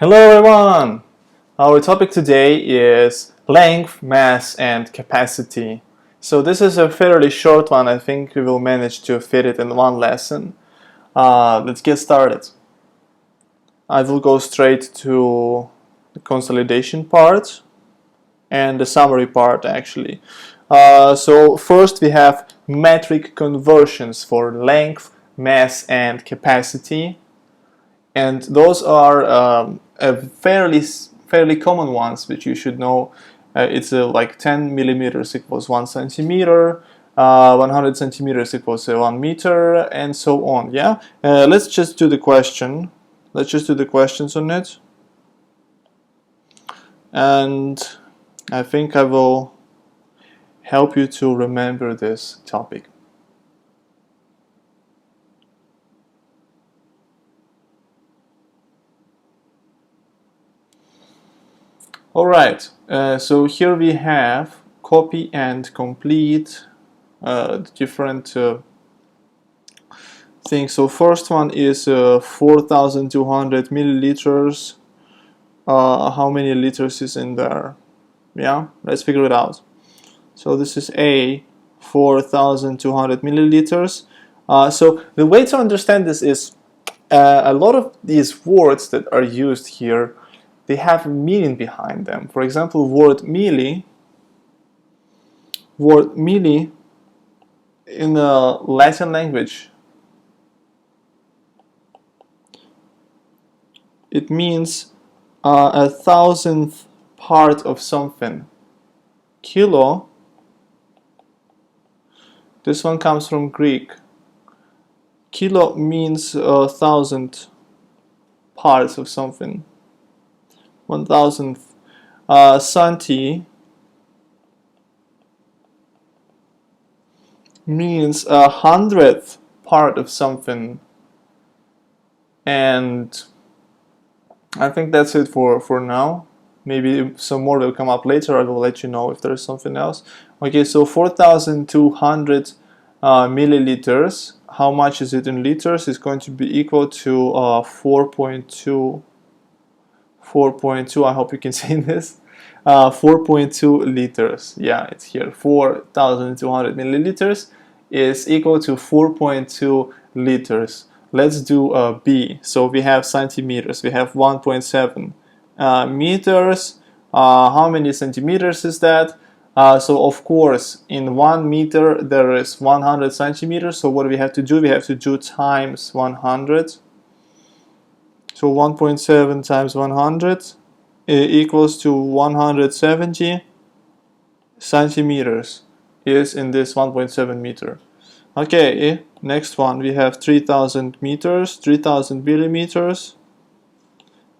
Hello everyone! Our topic today is length, mass, and capacity. So this is a fairly short one. I think we will manage to fit it in one lesson. Let's get started. I will go straight to the consolidation part and the summary part actually. So first we have metric conversions for length, mass, and capacity. And those are fairly common ones, which you should know. It's like 10 millimeters equals 1 centimeter, 100 centimeters equals 1 meter, and so on. Yeah. Let's just do the question. Let's just do the questions on it. And I think I will help you to remember this topic. Alright, so here we have copy and complete different things. So first one is 4,200 milliliters. How many liters is in there? Yeah, let's figure it out. So this is A, 4,200 milliliters. So the way to understand this is a lot of these words that are used here, they have meaning behind them. For example, word milli in the Latin language, it means a thousandth part of something. Kilo, this one comes from Greek. Kilo means 1,000 parts of something. 1,000th. Santi means 100th part of something. And I think that's it for now. Maybe some more will come up later. I will let you know if there is something else. Okay, so 4,200 milliliters. How much is it in liters? It's going to be equal to 4.2. I hope you can see this. 4.2 liters. Yeah, it's here. 4,200 milliliters is equal to 4.2 liters. Let's do B. So we have centimeters. We have 1.7 meters. How many centimeters is that? So of course, in 1 meter there is 100 centimeters. So what do we have to do? We have to do times 100. So 1.7 times 100 equals to 170 centimeters is in this 1.7 meter. Okay, next one we have 3,000 meters, 3,000 millimeters.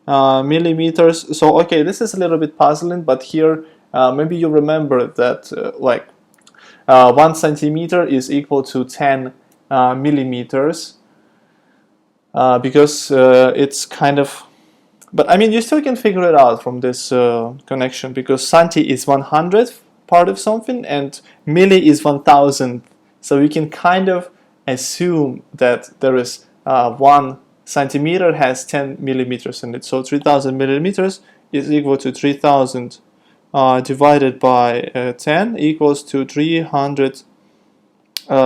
Millimeters. So okay, this is a little bit puzzling, but here maybe you remember that 1 centimeter is equal to 10 millimeters. Because it's kind of, but I mean you still can figure it out from this connection, because centi is 100th part of something and milli is 1,000th, so we can kind of assume that there is 1 centimeter has 10 millimeters in it. So 3,000 millimeters is equal to 3,000 divided by 10 equals to 300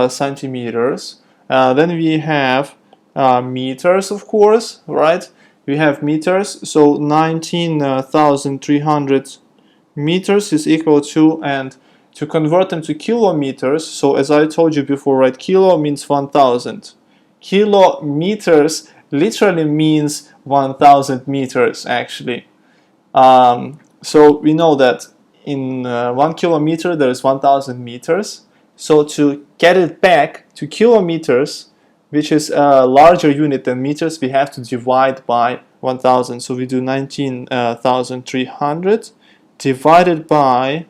centimeters. Then we have meters, of course, right? We have meters, so 19,300 meters is equal to, and to convert them to kilometers, so as I told you before, right, kilo means 1,000. Kilometers literally means 1,000 meters, actually. So we know that in 1 kilometer there is 1,000 meters, so to get it back to kilometers, which is a larger unit than meters, we have to divide by 1,000. So we do 19,300 divided by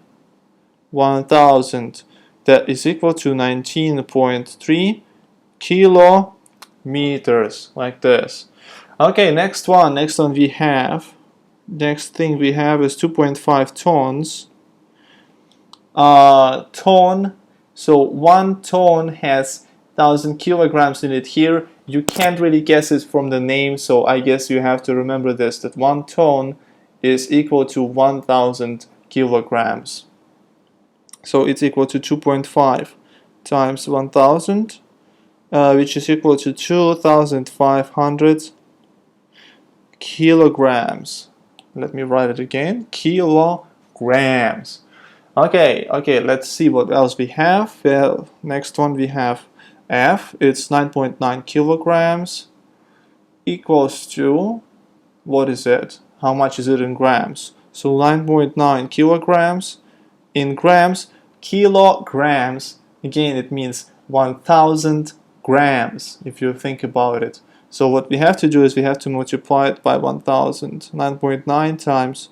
1,000. That is equal to 19.3 kilometers, like this. Okay, next thing we have is 2.5 tons. Ton, so 1 ton has 1,000 kilograms in it. Here you can't really guess it from the name, so I guess you have to remember this, that 1 ton is equal to 1000 kilograms. So it's equal to 2.5 times 1000, which is equal to 2500 kilograms. Let me write it again, kilograms. Okay, let's see what else we have. Next one we have F, it's 9.9 kilograms equals to, what is it? How much is it in grams? So 9.9 kilograms in grams, kilograms, again it means 1000 grams if you think about it. So what we have to do is we have to multiply it by 1000. 9.9 times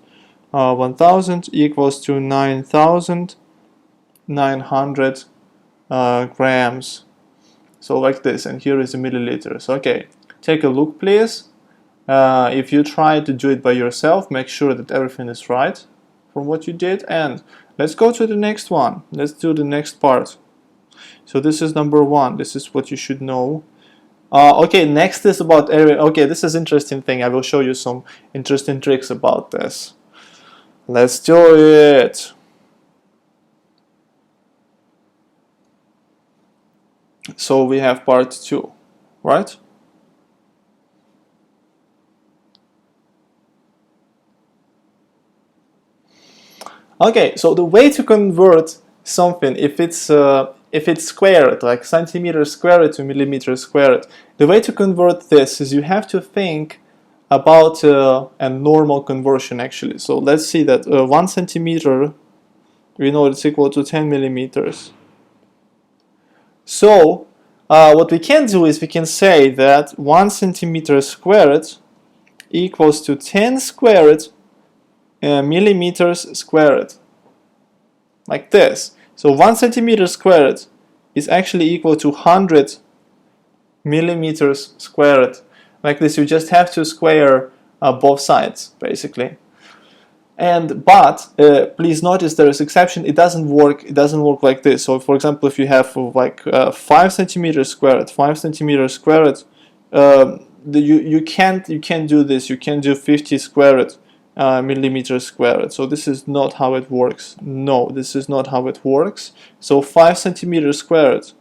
1000 equals to 9900 grams. So like this, and here is the milliliters. Okay, take a look please. If you try to do it by yourself, make sure that everything is right from what you did, and let's go to the next one. Let's do the next part. So this is number 1. This is what you should know. Okay, next is about area. Okay, this is interesting thing. I will show you some interesting tricks about this. Let's do it. So we have part 2, right? Okay, so the way to convert something, if it's squared, like centimeters squared to millimeters squared, the way to convert this is you have to think about a normal conversion actually. So let's see that 1 centimeter, we know it's equal to 10 millimeters. So what we can do is we can say that 1 centimeter squared equals to 10 squared millimeters squared, like this. So 1 centimeter squared is actually equal to 100 millimeters squared. Like this, you just have to square both sides, basically. But please notice there is exception. It doesn't work. It doesn't work like this. So, for example, if you have like 5 centimeters squared, 5 centimeters squared, you can't do this. You can do 50 squared millimeters squared. So this is not how it works. No, this is not how it works. So 5 centimeters squared,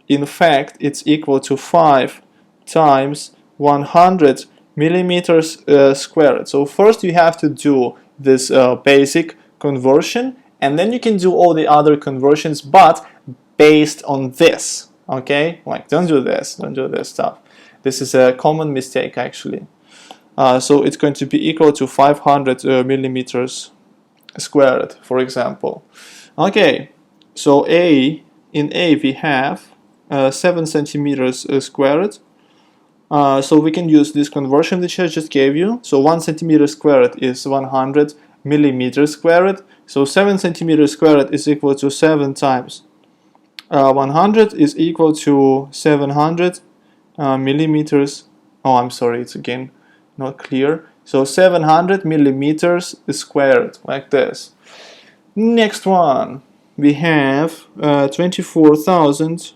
in fact, it's equal to 5 times 100 millimeters squared. So first you have to do this basic conversion, and then you can do all the other conversions, but based on this. Okay, like don't do this stuff. This is a common mistake actually. So it's going to be equal to 500 millimeters squared, for example. Okay, so in A we have 7 centimeters squared. So we can use this conversion which I just gave you. So 1 centimeter squared is 100 millimeters squared. So 7 centimeters squared is equal to 7 times 100 is equal to 700 millimeters. Oh, I'm sorry, it's again not clear. So 700 millimeters squared, like this. Next one, we have 24,000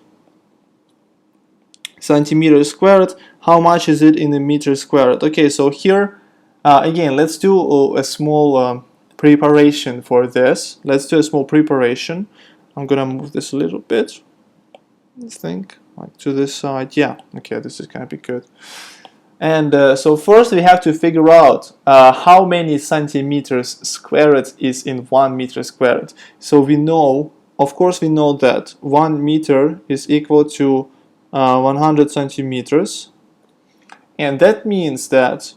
centimeters squared. How much is it in a meter squared? Okay, so here again, let's do a small preparation for this. Let's do a small preparation. I'm gonna move this a little bit, I think, like to this side. Yeah, okay, this is gonna be good. And so first we have to figure out how many centimeters squared is in 1 meter squared. So we know, of course we know that 1 meter is equal to 100 centimeters, and that means that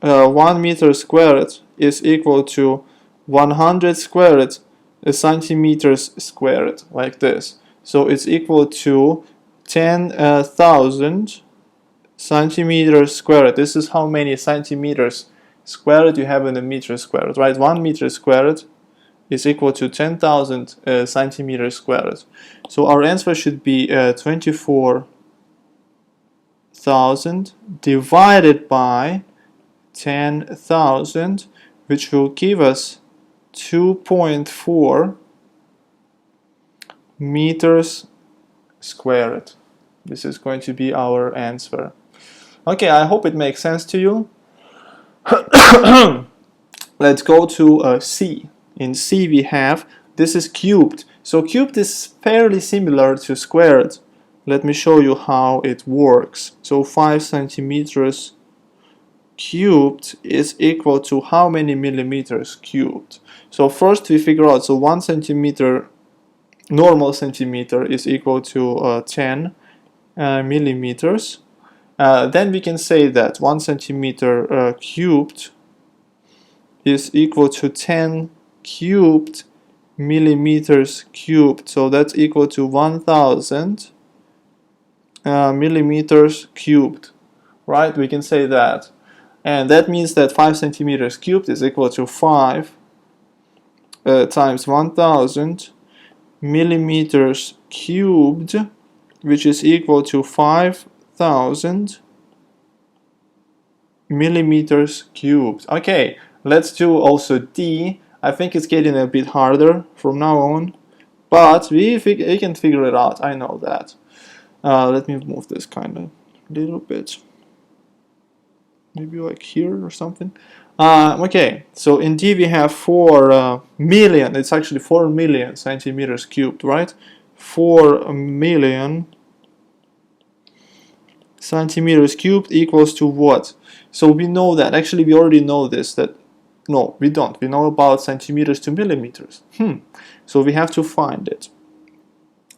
1 meter squared is equal to 100 squared centimeters squared, like this. So it's equal to 10,000 centimeters squared. This is how many centimeters squared you have in a meter squared, right? 1 meter squared is equal to 10,000 centimeters squared. So our answer should be 24,000 divided by 10,000, which will give us 2.4 meters squared. This is going to be our answer. Okay, I hope it makes sense to you. Let's go to C. In C we have, this is cubed. So cubed is fairly similar to squared. Let me show you how it works. So 5 centimeters cubed is equal to how many millimeters cubed? So first we figure out, so 1 centimeter, normal centimeter is equal to 10 millimeters. Then we can say that 1 centimeter cubed is equal to 10 cubed millimeters cubed. So that's equal to 1000 millimeters cubed, right? We can say that. And that means that 5 centimeters cubed is equal to 5 times 1000 millimeters cubed, which is equal to 5000 millimeters cubed. Okay, let's do also D. I think it's getting a bit harder from now on, but we can figure it out. I know that. Let me move this kind of little bit, maybe like here or something. Okay, so in D we have 4 million. It's actually 4 million centimeters cubed, right? 4 million centimeters cubed equals to what? So we know that, actually we already know this, that no, we don't. We know about centimeters to millimeters. So we have to find it.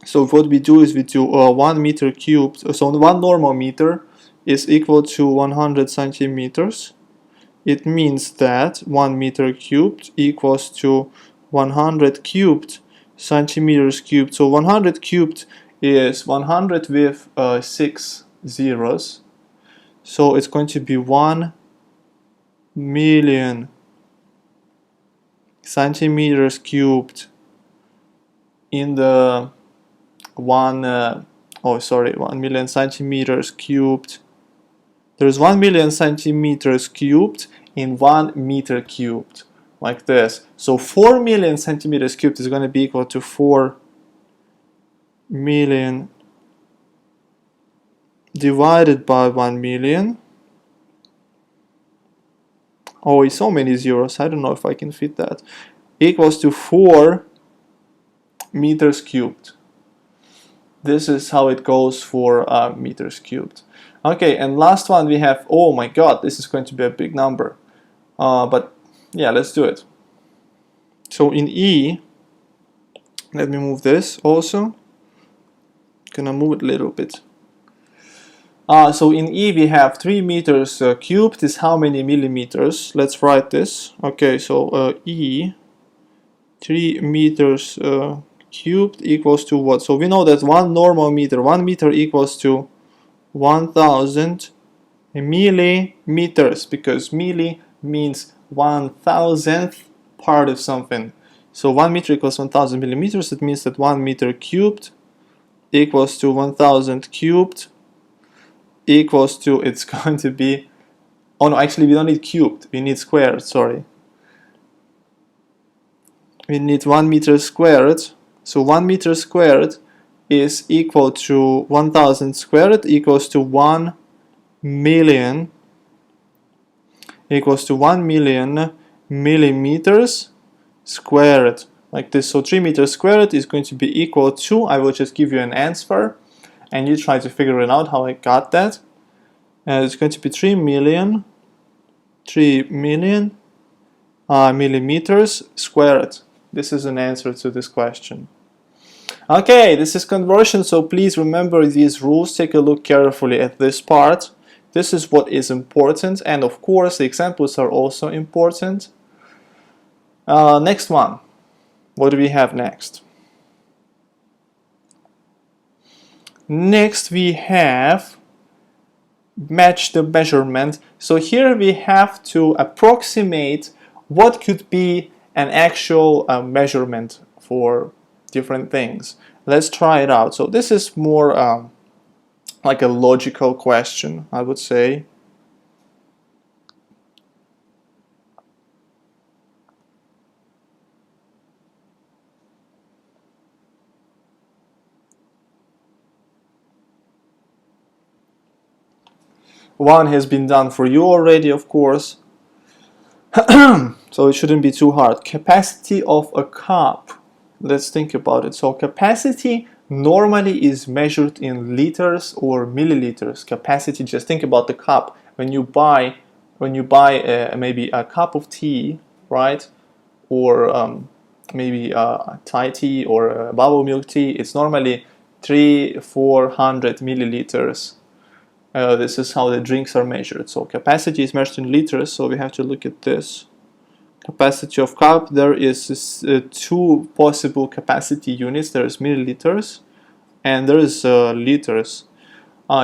So what we do is we do 1 meter cubed. So 1 normal meter is equal to 100 centimeters. It means that 1 meter cubed equals to 100 cubed centimeters cubed. So 100 cubed is 100 with 6 zeros. So it's going to be 1 million centimeters cubed in the 1 million centimeters cubed. There's 1 million centimeters cubed in 1 meter cubed, like this. So 4 million centimeters cubed is going to be equal to 4 million divided by 1 million. Oh, it's so many zeros, I don't know if I can fit that. Equals to 4 meters cubed. This is how it goes for meters cubed. Okay, and last one we have, oh my god, this is going to be a big number. But yeah, let's do it. So in E, let me move this also. Gonna move it a little bit. So in E we have 3 meters cubed is how many millimeters? Let's write this. Okay, so E, 3 meters cubed equals to what? So we know that 1 normal meter, 1 meter equals to 1000 millimeters, because milli means 1000th part of something. So 1 meter equals 1000 millimeters. It means that 1 meter cubed equals to 1000 cubed equals to, it's going to be, oh no, actually we don't need cubed, we need squared, sorry. We need 1 meter squared. So 1 meter squared is equal to 1000 squared equals to 1 million equals to 1 million millimeters squared, like this. So 3 meters squared is going to be equal to, I will just give you an answer and you try to figure it out how I got that. And it's going to be 3 million millimeters squared. This is an answer to this question. Okay, this is conversion, so please remember these rules. Take a look carefully at this part. This is what is important, and of course the examples are also important. Next one. What do we have next? Next we have match the measurement. So here we have to approximate what could be an actual measurement for different things. Let's try it out. So this is more like a logical question, I would say. One has been done for you already, of course. So it shouldn't be too hard. Capacity of a cup. Let's think about it. So capacity normally is measured in liters or milliliters. Capacity, just think about the cup. When you buy maybe a cup of tea, right? Or maybe a Thai tea or a bubble milk tea, it's normally 300-400 milliliters. This is how the drinks are measured. So capacity is measured in liters, so we have to look at this. Capacity of cup, there is two possible capacity units. There is milliliters and there is liters.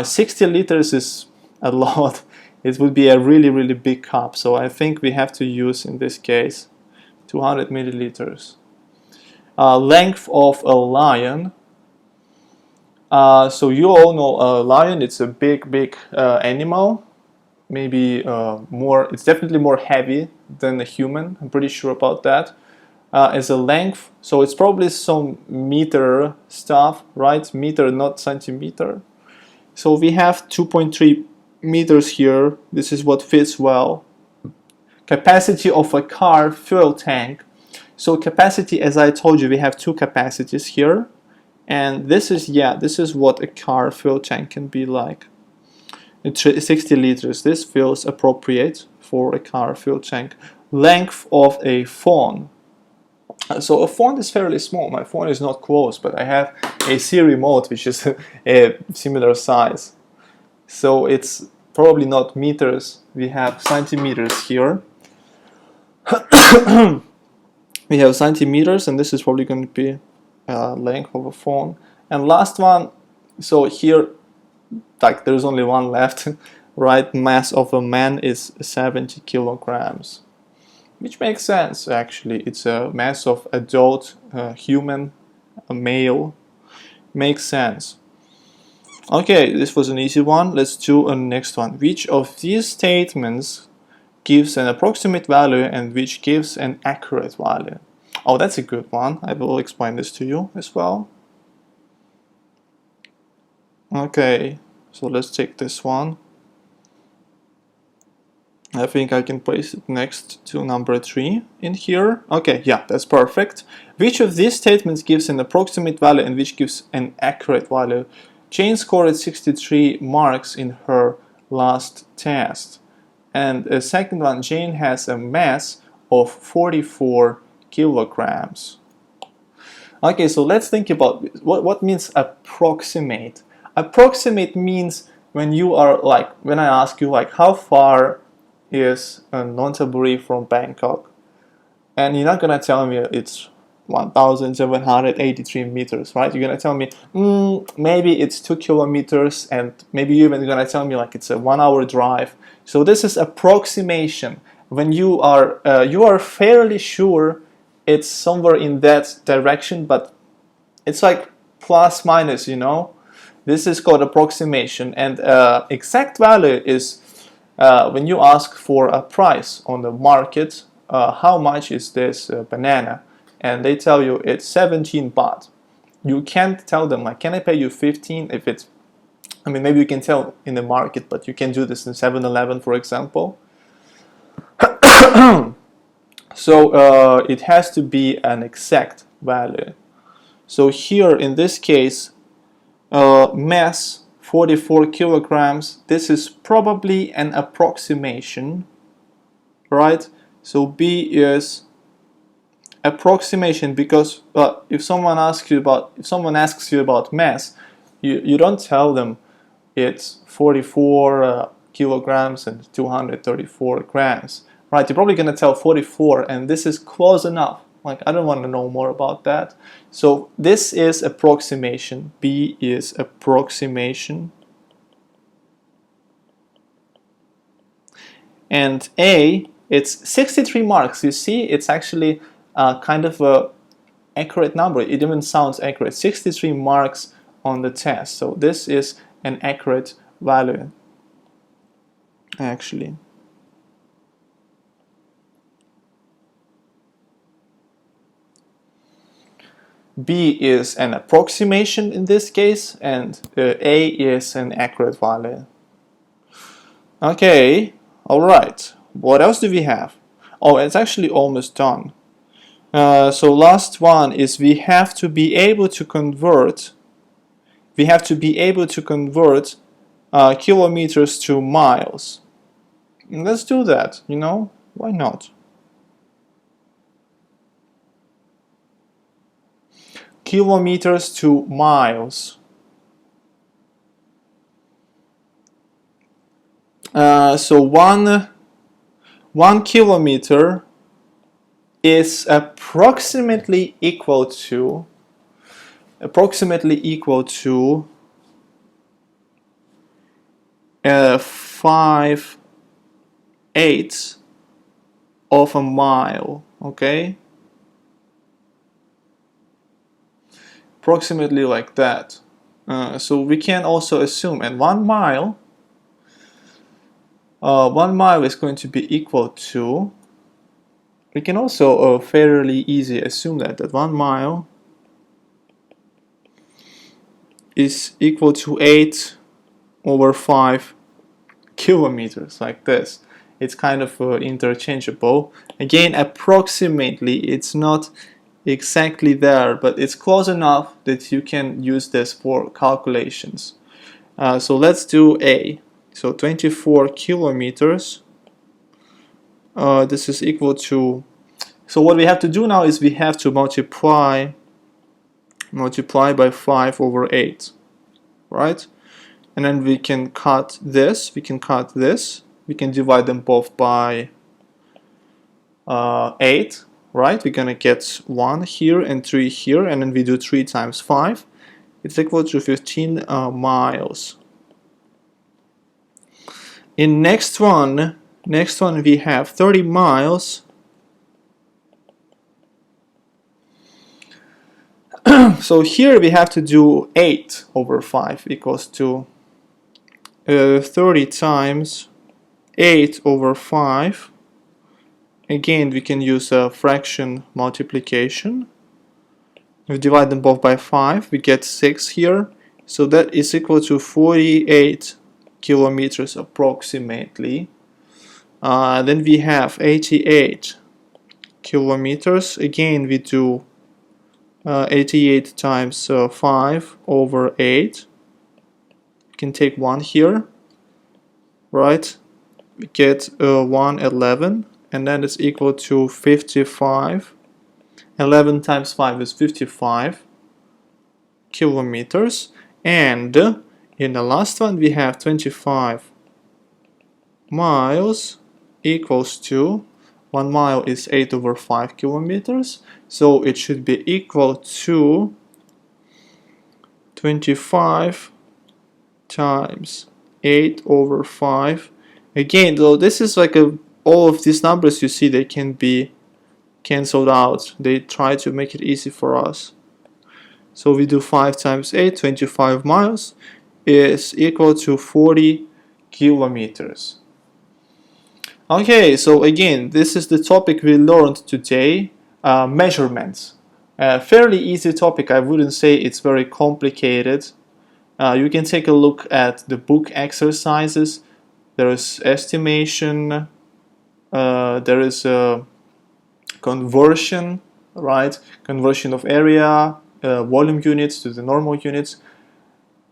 60 liters is a lot. It would be a really big cup, so I think we have to use in this case 200 milliliters. Length of a lion. So you all know a lion, it's a big animal. Maybe it's definitely more heavy than a human, I'm pretty sure about that. As a length, so it's probably some meter stuff, right? Meter, not centimeter. So we have 2.3 meters here. This is what fits well. Capacity of a car fuel tank. So capacity, as I told you, we have two capacities here. And this is what a car fuel tank can be like. It's 60 liters. This feels appropriate for a car fuel tank. Length of a phone. So a phone is fairly small. My phone is not close, but I have a C remote which is a similar size. So it's probably not meters. We have centimeters here. We have centimeters, and this is probably going to be length of a phone. And last one, so here, like there's only one left, right? Mass of a man is 70 kilograms, which makes sense actually. It's a mass of adult human, a male. Makes sense. Okay, this was an easy one. Let's do a next one. Which of these statements gives an approximate value and which gives an accurate value? Oh, that's a good one. I will explain this to you as well. Okay, so let's take this one. I think I can place it next to number 3 in here. Okay, yeah, that's perfect. Which of these statements gives an approximate value and which gives an accurate value? Jane scored 63 marks in her last test. And the second one, Jane has a mass of 44 kilograms. Okay, so let's think about what means approximate. Approximate means when you are like, when I ask you like, how far is Nonthaburi from Bangkok? And you're not gonna tell me it's 1,783 meters, right? You're gonna tell me maybe it's 2 kilometers, and maybe you're even gonna tell me like it's a 1 hour drive. So this is approximation. When you are fairly sure it's somewhere in that direction, but it's like plus minus, you know. This is called approximation. And exact value is when you ask for a price on the market. How much is this banana? And they tell you it's 17 baht. You can't tell them like, can I pay you 15 if it's, I mean, maybe you can tell in the market, but you can do this in 7-Eleven, for example. So it has to be an exact value. So here in this case, mass 44 kilograms, this is probably an approximation, right? So B is approximation, because if someone asks you about mass, you don't tell them it's 44 kilograms and 234 grams, right? You're probably gonna tell 44, and this is close enough. Like, I don't want to know more about that. So this is approximation. B is approximation. And A, it's 63 marks. You see, it's actually kind of a accurate number. It even sounds accurate. 63 marks on the test. So this is an accurate value, actually. B is an approximation in this case, and A is an accurate value. Okay, alright. What else do we have? Oh, it's actually almost done. So last one is we have to be able to convert kilometers to miles. Let's do that, why not? Kilometers to miles. So one kilometer is approximately equal to 5/8 of a mile, okay? Approximately like that. So we can also assume, and 1 mile is going to be equal to, we can also fairly easy assume that 1 mile is equal to 8/5 kilometers, like this. It's kind of interchangeable. Again, approximately, it's not exactly there, but it's close enough that you can use this for calculations. So let's do A. So 24 kilometers. This is equal to, so what we have to do now is we have to multiply by 5/8, right? And then we can cut this, we can divide them both by 8, right? We're gonna get 1 here and 3 here, and then we do 3 times 5. It's equal to 15 miles. In next one we have 30 miles. So here we have to do 8/5 equals to 30 times 8/5. Again, we can use a fraction multiplication. We divide them both by 5, we get 6 here. So that is equal to 48 kilometers approximately. Then we have 88 kilometers. Again, we do 88 times 5/8. You can take 1 here, right? We get 111, and then it's equal to 55. 11 times 5 is 55 kilometers. And in the last one we have 25 miles equals to, 1 mile is 8/5 kilometers, so it should be equal to 25 times 8/5. Again, though, this is like all of these numbers you see, they can be cancelled out. They try to make it easy for us. So we do 5 times 8, 25 miles is equal to 40 kilometers. Okay, so again, this is the topic we learned today, measurements. Fairly easy topic. I wouldn't say it's very complicated. You can take a look at the book exercises. There is estimation, there is a conversion, right? Conversion of area, volume units to the normal units,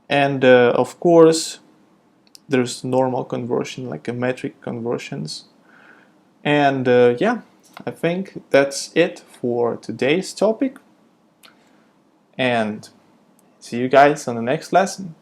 and of course there's normal conversion, like a metric conversions. And yeah, I think that's it for today's topic, and see you guys on the next lesson.